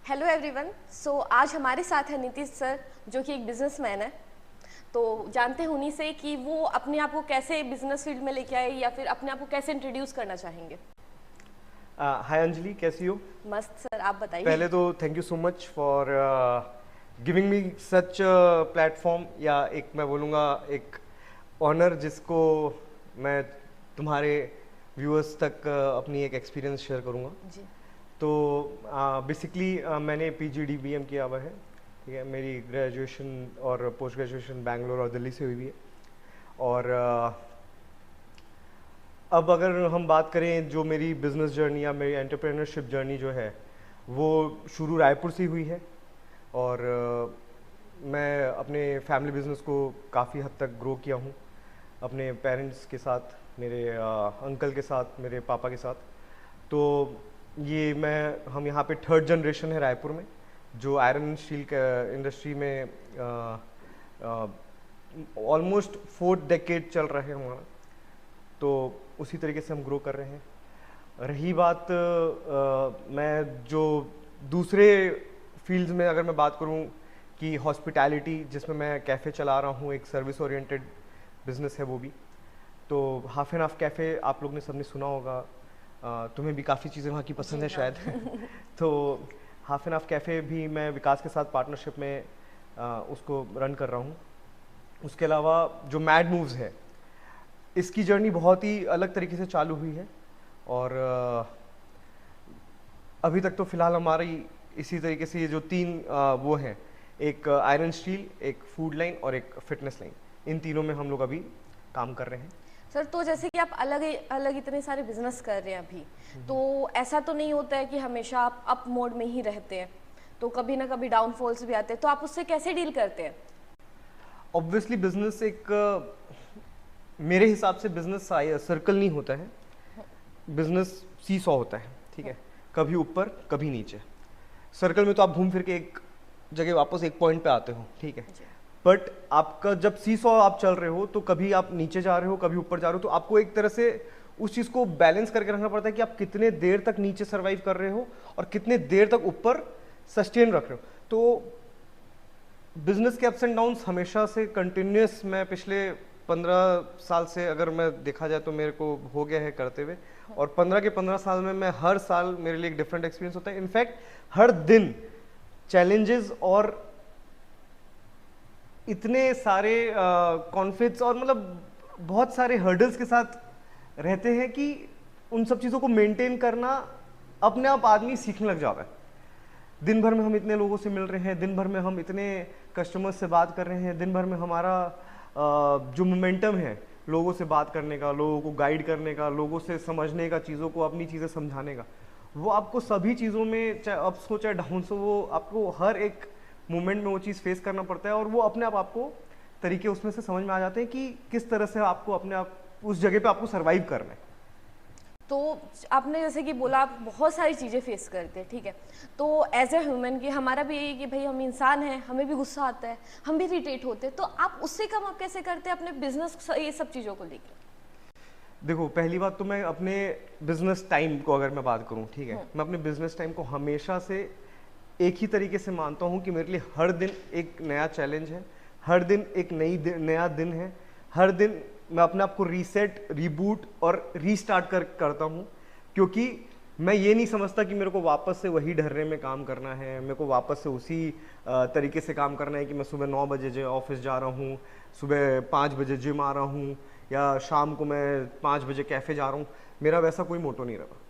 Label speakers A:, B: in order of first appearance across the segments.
A: Hello everyone. सो आज हमारे साथ है नीतीश सर, जो कि एक बिजनेसमैन है। तो जानते हैं उन्हीं से कि वो अपने आप को कैसे बिजनेस फील्ड में लेके आए या फिर अपने आप को कैसे इंट्रोड्यूस करना चाहेंगे।
B: हाय अंजलि, कैसी हो?
A: मस्त सर, आप बताइए।
B: पहले तो thank you so much for giving me such platform, या एक मैं बोलूँगा एक ऑनर जिसको मैं तुम्हारे व्यूअर्स तक अपनी एक एक्सपीरियंस शेयर करूँगा।
A: जी।
B: तो बेसिकली मैंने PGDBM किया हुआ है, ठीक है। मेरी ग्रेजुएशन और पोस्ट ग्रेजुएशन बैंगलोर और दिल्ली से हुई है। और अब अगर हम बात करें जो मेरी बिजनेस जर्नी या मेरी एंटरप्रेन्योरशिप जर्नी जो है वो शुरू रायपुर से हुई है। और मैं अपने फैमिली बिजनेस को काफ़ी हद तक ग्रो किया हूँ अपने पेरेंट्स के साथ, मेरे अंकल के साथ, मेरे पापा के साथ। तो ये हम यहाँ पे थर्ड जनरेशन है रायपुर में, जो आयरन स्टील इंडस्ट्री में ऑलमोस्ट 4 डेकेड चल रहा है हमारा। तो उसी तरीके से हम ग्रो कर रहे हैं। रही बात मैं जो दूसरे फील्ड्स में अगर मैं बात करूं कि हॉस्पिटैलिटी, जिसमें मैं कैफ़े चला रहा हूं, एक सर्विस ओरिएंटेड बिजनेस है वो भी। तो हाफ एंड हाफ कैफ़े आप लोग ने सबने सुना होगा, तुम्हें भी काफ़ी चीज़ें वहाँ की पसंद है शायद। तो हाफ एंड हाफ कैफ़े भी मैं विकास के साथ पार्टनरशिप में उसको रन कर रहा हूँ। उसके अलावा जो मैड मूव्स है, इसकी जर्नी बहुत ही अलग तरीके से चालू हुई है। और अभी तक तो फिलहाल हमारी इसी तरीके से ये जो 3 वो हैं, एक आयरन स्टील, एक फूड लाइन और एक फिटनेस लाइन, इन तीनों में हम लोग अभी काम कर रहे हैं।
A: सर, तो जैसे कि आप अलग अलग इतने सारे बिजनेस कर रहे हैं अभी, तो ऐसा तो नहीं होता है कि हमेशा आप अप मोड में ही रहते हैं, तो कभी ना कभी डाउनफॉल्स भी आते हैं, तो आप उससे कैसे डील करते हैं?
B: ऑब्वियसली बिजनेस मेरे हिसाब से बिजनेस सर्कल नहीं होता है, बिजनेस सीसॉ होता है, ठीक है। कभी ऊपर कभी नीचे। सर्कल में तो आप घूम फिर के एक जगह वापस एक पॉइंट पे आते हो, ठीक है। बट आपका जब सीसॉ आप चल रहे हो तो कभी आप नीचे जा रहे हो, कभी ऊपर जा रहे हो, तो आपको एक तरह से उस चीज़ को बैलेंस करके रखना पड़ता है कि आप कितने देर तक नीचे सर्वाइव कर रहे हो और कितने देर तक ऊपर सस्टेन रख रहे हो। तो बिजनेस के अप्स एंड डाउन्स हमेशा से कंटिन्यूस, मैं पिछले 15 साल से अगर मैं देखा जाए तो मेरे को हो गया है करते हुए, और 15 के 15 साल में मैं हर साल मेरे लिए एक डिफरेंट एक्सपीरियंस होता है। इनफैक्ट हर दिन चैलेंजेस और इतने सारे कॉन्फ्लिक्ट्स और मतलब बहुत सारे हर्डल्स के साथ रहते हैं कि उन सब चीज़ों को मेंटेन करना अपने आप आदमी सीखने लग जाता है। दिन भर में हम इतने लोगों से मिल रहे हैं, दिन भर में हम इतने कस्टमर्स से बात कर रहे हैं, दिन भर में हमारा जो मोमेंटम है लोगों से बात करने का, लोगों को गाइड करने का, लोगों से समझने का, चीज़ों को अपनी चीज़ें समझाने का, वो आपको सभी चीज़ों में, चाहे अप्स हो चाहे डाउन्स हो, वो आपको हर एक मोमेंट में वो चीज़ फेस करना पड़ता है। और वो अपने आप आपको तरीके उसमें से समझ में आ जाते हैं कि किस तरह से आपको अपने आप उस जगह पे आपको सर्वाइव करना है।
A: तो आपने जैसे कि बोला आप बहुत सारी चीज़ें फेस करते हैं, ठीक है। तो एज ए ह्यूमन की हमारा भी यही कि भाई हम इंसान हैं, हमें भी गुस्सा आता है, हम भी इरिटेट होते हैं, तो आप उससे कम आप कैसे करते हैं अपने बिजनेस ये सब चीज़ों को लेकर?
B: देखो, पहली बात तो मैं अपने बिजनेस टाइम को अगर मैं बात करूं, ठीक है, मैं अपने बिजनेस टाइम को हमेशा से एक ही तरीके से मानता हूं कि मेरे लिए हर दिन एक नया चैलेंज है, हर दिन एक नया दिन है। हर दिन मैं अपने आप को रीसेट, रीबूट और रीस्टार्ट करता हूं, क्योंकि मैं ये नहीं समझता कि मेरे को वापस से वही ढर्रे में काम करना है, मेरे को वापस से उसी तरीके से काम करना है कि मैं सुबह 9 बजे ऑफिस जा रहा हूँ, सुबह 5 बजे जिम आ रहा हूँ, या शाम को मैं 5 बजे कैफ़े जा रहा हूँ। मेरा वैसा कोई मोटो नहीं रहा।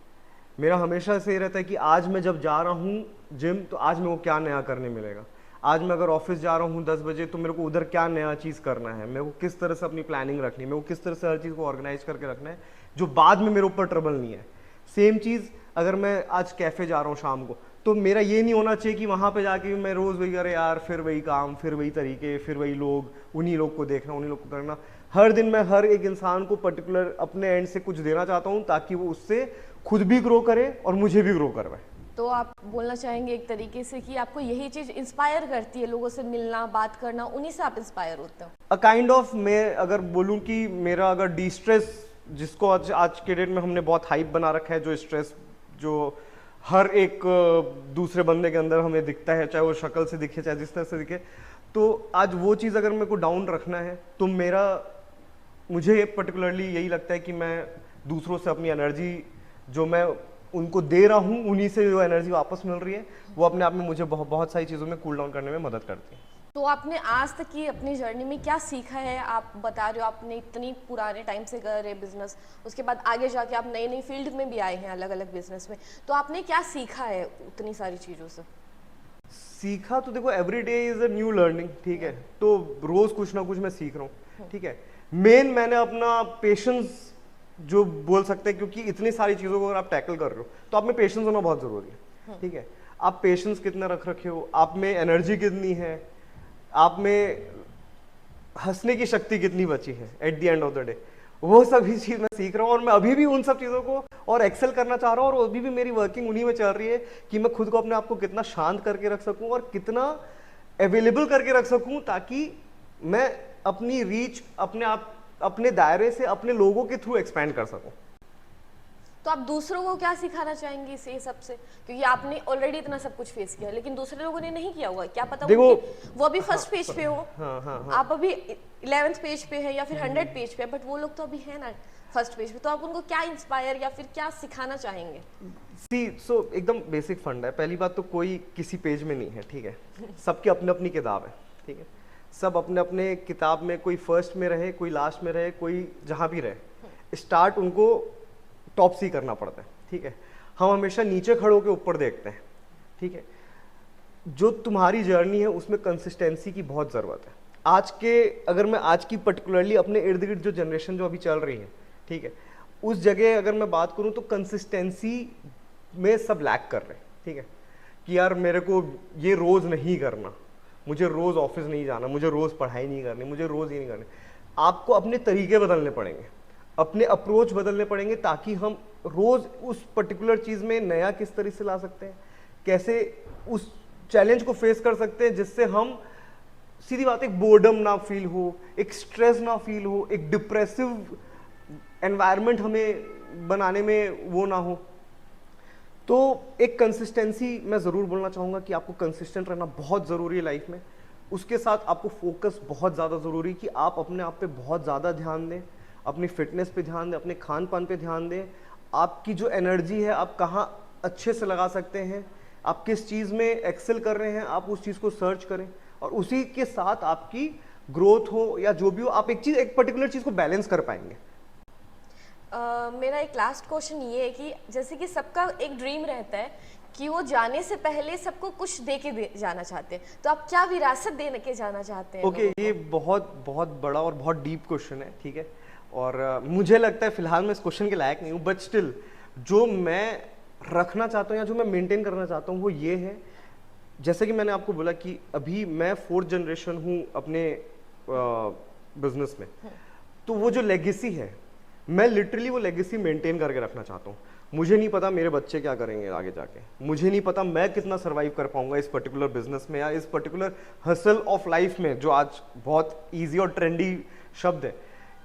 B: मेरा हमेशा से ये रहता है कि आज मैं जब जा रहा हूँ जिम, तो आज मेरे को क्या नया करने मिलेगा। आज मैं अगर ऑफिस जा रहा हूँ 10 बजे, तो मेरे को उधर क्या नया चीज़ करना है, मेरे को किस तरह से अपनी प्लानिंग रखनी है, मेरे को किस तरह से हर चीज़ को ऑर्गेनाइज करके रखना है जो बाद में मेरे ऊपर ट्रबल नहीं है। सेम चीज़ अगर मैं आज कैफ़े जा रहा हूँ शाम को, तो मेरा ये नहीं होना चाहिए कि वहाँ पे जाके मैं रोज़ वही, अरे यार फिर वही काम, फिर वही तरीके, फिर वही लोग, उन्हीं लोग को देखना, उन्हीं लोग को करना। हर दिन मैं हर एक इंसान को पर्टिकुलर अपने एंड से कुछ देना चाहता हूँ, ताकि वो उससे खुद भी ग्रो करे और मुझे भी ग्रो करवाए।
A: तो आप बोलना चाहेंगे एक तरीके से कि आपको यही चीज़ इंस्पायर करती है, लोगों से मिलना, बात करना, उन्हीं से आप इंस्पायर होते हो?
B: अ काइंड ऑफ, मैं अगर बोलूँ कि मेरा अगर डी स्ट्रेस, जिसको आज के डेट में हमने बहुत हाइप बना रखा है, जो स्ट्रेस जो हर एक दूसरे बंदे के अंदर हमें दिखता है, चाहे वो शक्ल से दिखे चाहे जिस तरह से दिखे। तो आज वो चीज़ अगर मेरे को डाउन रखना है तो मुझे पर्टिकुलरली यही लगता है कि मैं दूसरों से अपनी एनर्जी जो मैं उनको दे रहा हूँ, उन्हीं से जो एनर्जी वापस मिल रही है, वो अपने आप में मुझे बहुत बहुत सारी चीज़ों में कूल डाउन करने में मदद करती है।
A: तो आपने आज तक की अपनी जर्नी में क्या सीखा है? आप बता रहे हो आपने इतनी पुराने टाइम से कर रहे बिजनेस, उसके बाद आगे जाके आप नई नई फील्ड में भी आए हैं, अलग अलग बिजनेस में, तो आपने क्या सीखा है उतनी सारी चीज़ों से?
B: सीखा तो देखो, every day is a new learning, ठीक है। तो रोज कुछ ना कुछ मैं सीख रहा हूँ, ठीक है। मेन मैंने अपना पेशेंस जो बोल सकते हैं, क्योंकि इतनी सारी चीज़ों को अगर आप टैकल कर रहे हो तो आप में पेशेंस होना बहुत ज़रूरी है, ठीक है। आप पेशेंस कितना रख रखे हो, आप में एनर्जी कितनी है, आप में हंसने की शक्ति कितनी बची है at the end of the day, वो सभी चीज़ मैं सीख रहा हूँ। और मैं अभी भी उन सब चीज़ों को और एक्सेल करना चाह रहा हूँ, और अभी भी मेरी वर्किंग उन्हीं में चल रही है कि मैं खुद को अपने आप को कितना शांत करके रख सकूँ और कितना अवेलेबल करके रख सकूँ, ताकि मैं अपनी रीच अपने दायरे से अपने लोगों के थ्रू एक्सपैंड कर सकूं।
A: तो आप दूसरों को क्या सिखाना चाहेंगे इसे सबसे, क्योंकि आपने ऑलरेडी इतना सब कुछ फेस किया, लेकिन दूसरे लोगों ने नहीं किया होगा, क्या पता वो अभी फर्स्ट पेज पे हो, आप अभी 11th पेज पे है या फिर 100 पेज पे, बट वो लोग तो अभी है ना फर्स्ट पेज पे, तो आप उनको क्या इंस्पायर या फिर क्या सिखाना चाहेंगे?
B: एकदम बेसिक फंड है। पहली बात तो कोई किसी पेज में नहीं है, ठीक है। सबकी अपनी अपनी किताब है, ठीक है। सब अपने अपने किताब में, कोई फर्स्ट में रहे, कोई लास्ट में रहे, कोई जहां भी रहे, स्टार्ट उनको टॉप सी करना पड़ता है, ठीक है। हम हमेशा नीचे खड़े होकर ऊपर देखते हैं, ठीक है। जो तुम्हारी जर्नी है उसमें कंसिस्टेंसी की बहुत ज़रूरत है। अगर मैं आज की पर्टिकुलरली अपने इर्द गिर्द जो जनरेशन जो अभी चल रही है, ठीक है, उस जगह अगर मैं बात करूं तो कंसिस्टेंसी में सब लैक कर रहे हैं, ठीक है। कि यार मेरे को ये रोज़ नहीं करना, मुझे रोज़ ऑफिस नहीं जाना, मुझे रोज़ पढ़ाई नहीं करनी, मुझे रोज़ ये नहीं करनी। आपको अपने तरीके बदलने पड़ेंगे, अपने अप्रोच बदलने पड़ेंगे, ताकि हम रोज़ उस पर्टिकुलर चीज़ में नया किस तरह से ला सकते हैं, कैसे उस चैलेंज को फेस कर सकते हैं, जिससे हम सीधी बात एक बोर्डम ना फील हो, एक स्ट्रेस ना फील हो, एक डिप्रेसिव एनवायरनमेंट हमें बनाने में वो ना हो। तो एक कंसिस्टेंसी मैं ज़रूर बोलना चाहूँगा कि आपको कंसिस्टेंट रहना बहुत ज़रूरी है लाइफ में। उसके साथ आपको फोकस बहुत ज़्यादा ज़रूरी है कि आप अपने आप पे बहुत ज़्यादा ध्यान दें, अपनी फिटनेस पे ध्यान दें, अपने खान पान पे ध्यान दें। आपकी जो एनर्जी है आप कहाँ अच्छे से लगा सकते हैं, आप किस चीज़ में एक्सेल कर रहे हैं, आप उस चीज़ को सर्च करें, और उसी के साथ आपकी ग्रोथ हो या जो भी हो, आप एक पर्टिकुलर चीज़ को बैलेंस कर पाएंगे।
A: मेरा एक लास्ट क्वेश्चन ये है कि जैसे कि सबका एक ड्रीम रहता है कि वो जाने से पहले सबको कुछ दे के जाना चाहते हैं, तो आप क्या विरासत देने के जाना चाहते हैं?
B: ओके, ये बहुत बहुत बड़ा और बहुत डीप क्वेश्चन है, ठीक है। और मुझे लगता है फिलहाल मैं इस क्वेश्चन के लायक नहीं हूँ, बट स्टिल जो मैं रखना चाहता हूँ या जो मैं मेंटेन करना चाहता हूँ वो ये है, जैसे कि मैंने आपको बोला कि अभी मैं 4th जनरेशन हूँ अपने बिजनेस में। तो वो जो लेगेसी है, मैं लिटरली वो लेगेसी मेंटेन करके रखना चाहता हूँ। मुझे नहीं पता मेरे बच्चे क्या करेंगे आगे जाके, मुझे नहीं पता मैं कितना सर्वाइव कर पाऊंगा इस पर्टिकुलर बिजनेस में या इस पर्टिकुलर हसल ऑफ लाइफ में, जो आज बहुत इजी और ट्रेंडी शब्द है,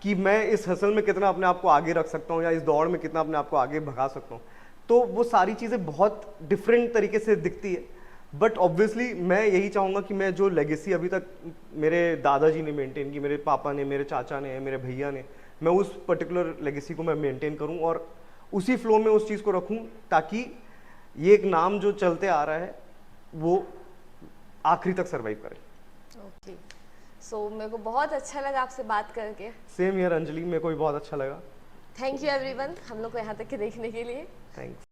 B: कि मैं इस हसल में कितना अपने आप को आगे रख सकता हूँ या इस दौड़ में कितना अपने आप को आगे भगा सकता हूँ। तो वो सारी चीज़ें बहुत डिफरेंट तरीके से दिखती है, बट ऑब्वियसली मैं यही चाहूँगा कि मैं जो लेगेसी अभी तक मेरे दादाजी ने मेंटेन की, मेरे पापा ने, मेरे चाचा ने, मेरे भैया ने, मैं उस पर्टिकुलर लेगेसी को मैं मेंटेन करूं और उसी फ्लो में उस चीज़ को रखूं, ताकि ये एक नाम जो चलते आ रहा है वो आखिरी तक सर्वाइव करे।
A: ओके, सो मेरे को बहुत अच्छा लगा आपसे बात करके।
B: सेम हियर अंजलि, मेरे को भी बहुत अच्छा लगा।
A: थैंक यू एवरीवन हम लोग को यहाँ तक के देखने के लिए।
B: थैंक्स।